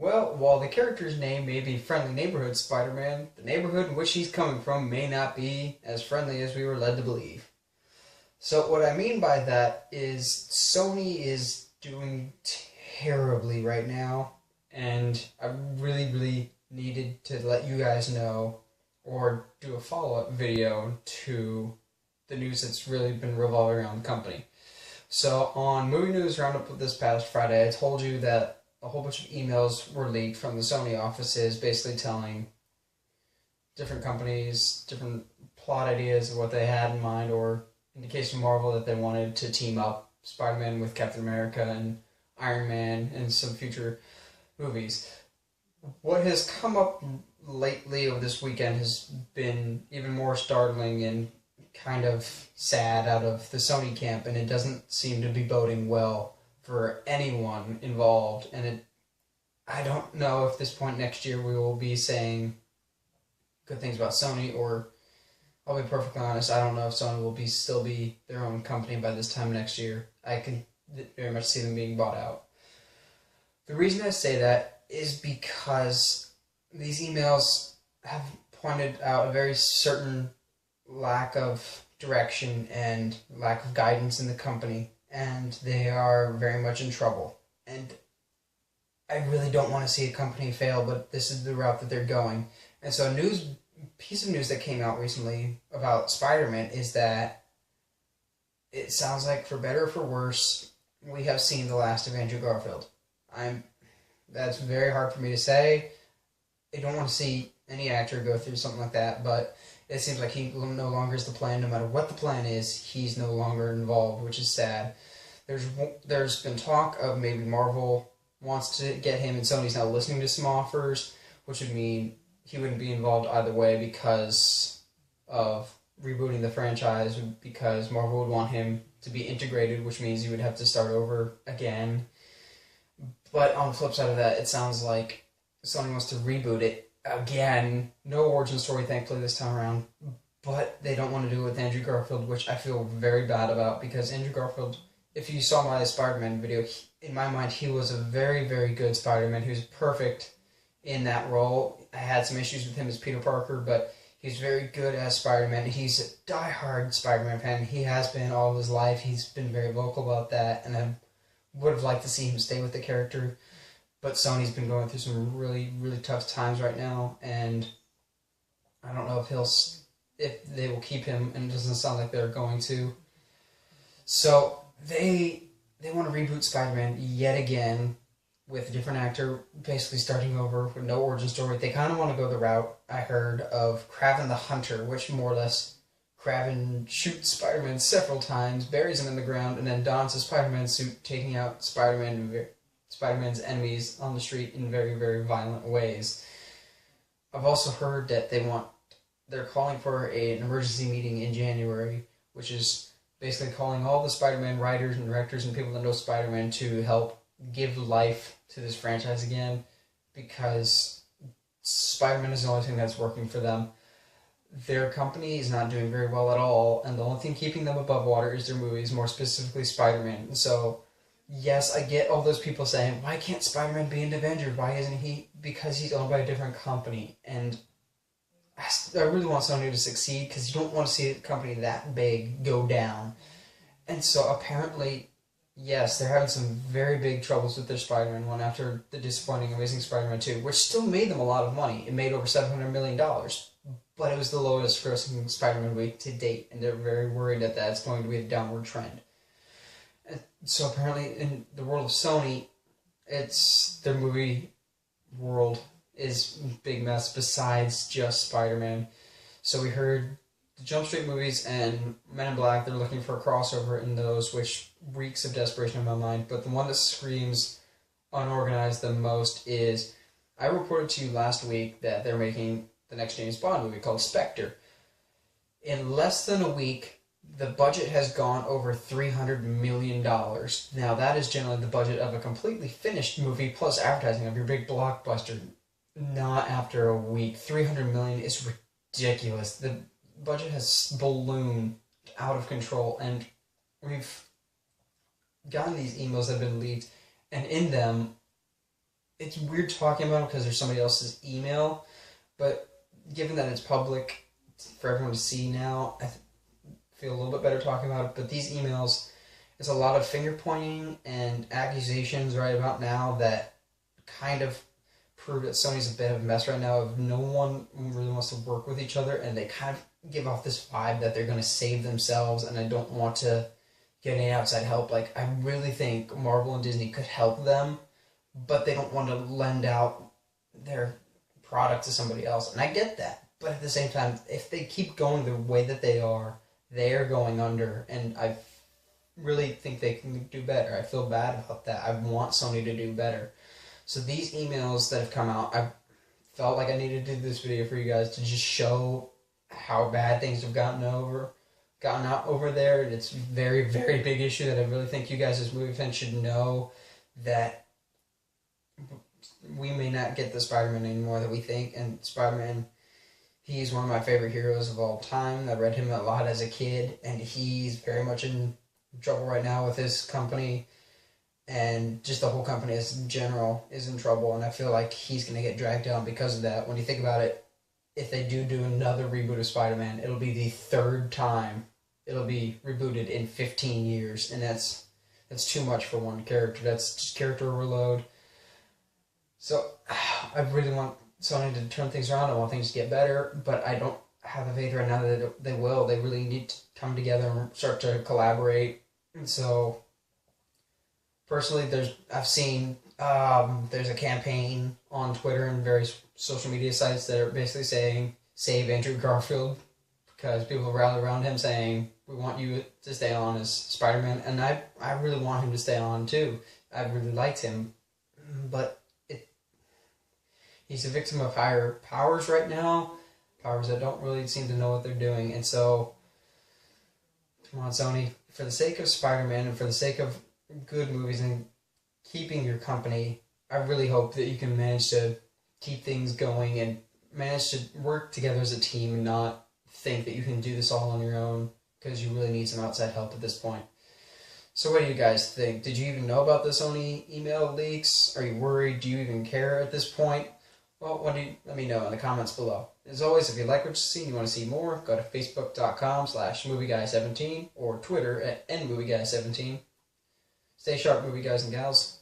Well, while the character's name may be Friendly Neighborhood Spider-Man, the neighborhood in which he's coming from may not be as friendly as we were led to believe. So what I mean by that is Sony is doing terribly right now, and I really needed to let you guys know or do a follow-up video to the news that's really been revolving around the company. So on Movie News Roundup this past Friday, I told you that a whole bunch of emails were leaked from the Sony offices basically telling different companies, different plot ideas of what they had in mind, or in the case of Marvel, that they wanted to team up Spider-Man with Captain America and Iron Man in some future movies. What has come up lately over this weekend has been even more startling and kind of sad out of the Sony camp, and it doesn't seem to be boding well for anyone involved. And I don't know if this point next year we will be saying good things about Sony, or I'll be perfectly honest, I don't know if Sony will still be their own company by this time next year. I can very much see them being bought out. The reason I say that is because these emails have pointed out a very certain lack of direction and lack of guidance in the company, and they are very much in trouble. And I really don't want to see a company fail, but this is the route that they're going. And so a piece of news that came out recently about Spider-Man is that it sounds like, for better or for worse, we have seen the last of Andrew Garfield. That's very hard for me to say. I don't want to see any actor go through something like that, but it seems like he no longer is the plan. No matter what the plan is, he's no longer involved, which is sad. There's been talk of maybe Marvel wants to get him, and Sony's now listening to some offers, which would mean he wouldn't be involved either way because of rebooting the franchise, because Marvel would want him to be integrated, which means you would have to start over again. But on the flip side of that, it sounds like Sony wants to reboot it again. No origin story, thankfully, this time around. But they don't want to do it with Andrew Garfield, which I feel very bad about, because Andrew Garfield, if you saw my Spider-Man video, in my mind, he was a very good Spider-Man. He was perfect in that role. I had some issues with him as Peter Parker, but he's very good as Spider-Man. He's a die-hard Spider-Man fan. He has been all of his life. He's been very vocal about that, and I would have liked to see him stay with the character. But Sony's been going through some really tough times right now, and I don't know if they will keep him, and it doesn't sound like they're going to. So they want to reboot Spider-Man yet again with a different actor, basically starting over with no origin story. They kind of want to go the route, I heard, of Kraven the Hunter, which more or less Kraven shoots Spider-Man several times, buries him in the ground, and then dons a Spider-Man suit, taking out Spider-Man's enemies on the street in very violent ways. I've also heard that they're calling for an emergency meeting in January, which is basically calling all the Spider-Man writers and directors and people that know Spider-Man to help give life to this franchise again, because Spider-Man is the only thing that's working for them. Their company is not doing very well at all, and the only thing keeping them above water is their movies, more specifically Spider-Man. And so, yes, I get all those people saying, why can't Spider-Man be in Avengers? Why isn't he? Because he's owned by a different company. And I really want Sony to succeed, because you don't want to see a company that big go down. And so apparently, yes, they're having some very big troubles with their Spider-Man one after the disappointing Amazing Spider-Man 2, which still made them a lot of money. It made over $700 million. But it was the lowest grossing Spider-Man movie to date, and they're very worried that that's going to be a downward trend. And so apparently in the world of Sony, their movie world is a big mess besides just Spider-Man. So we heard the Jump Street movies and Men in Black, they're looking for a crossover in those, which reeks of desperation in my mind. But the one that screams unorganized the most is, I reported to you last week that they're making the next James Bond movie called Spectre. In less than a week, the budget has gone over $300 million. Now, that is generally the budget of a completely finished movie plus advertising of your big blockbuster. Not after a week. $300 million is ridiculous. The budget has ballooned out of control, and we've gotten these emails that have been leaked, and in them, it's weird talking about it because there's somebody else's email, but given that it's public for everyone to see now, I feel a little bit better talking about it. But these emails, it's a lot of finger pointing and accusations right about now that kind of prove that Sony's a bit of a mess right now. If no one really wants to work with each other, and they kind of give off this vibe that they're going to save themselves, and I don't want to get any outside help. Like, I really think Marvel and Disney could help them, but they don't want to lend out their product to somebody else. And I get that. But at the same time, if they keep going the way that they are going under. And I really think they can do better. I feel bad about that. I want Sony to do better. So these emails that have come out, I felt like I needed to do this video for you guys to just show how bad things have gotten out over there. It's a very, very big issue that I really think you guys as movie fans should know, that we may not get the Spider-Man anymore that we think. And Spider-Man, he's one of my favorite heroes of all time. I read him a lot as a kid, and he's very much in trouble right now with his company, and just the whole company as in general is in trouble, and I feel like he's going to get dragged down because of that. When you think about it, if they do another reboot of Spider-Man, it'll be the third time it'll be rebooted in 15 years, and that's too much for one character. That's just character overload. So I really want Sony to turn things around. I want things to get better, but I don't have the faith right now that they will. They really need to come together and start to collaborate. And so, personally, I've seen there's a campaign on Twitter and various social media sites that are basically saying, save Andrew Garfield, because people rally around him saying, we want you to stay on as Spider-Man. And I really want him to stay on too. I really liked him, but he's a victim of higher powers right now, powers that don't really seem to know what they're doing. And so, come on, Sony, for the sake of Spider-Man and for the sake of good movies and keeping your company, I really hope that you can manage to keep things going and manage to work together as a team and not think that you can do this all on your own, because you really need some outside help at this point. So what do you guys think? Did you even know about the Sony email leaks? Are you worried? Do you even care at this point? Well, let me know in the comments below. As always, if you like what you see and you want to see more, go to facebook.com/movieguy17 or Twitter at nmovieguy17. Stay sharp, movie guys and gals.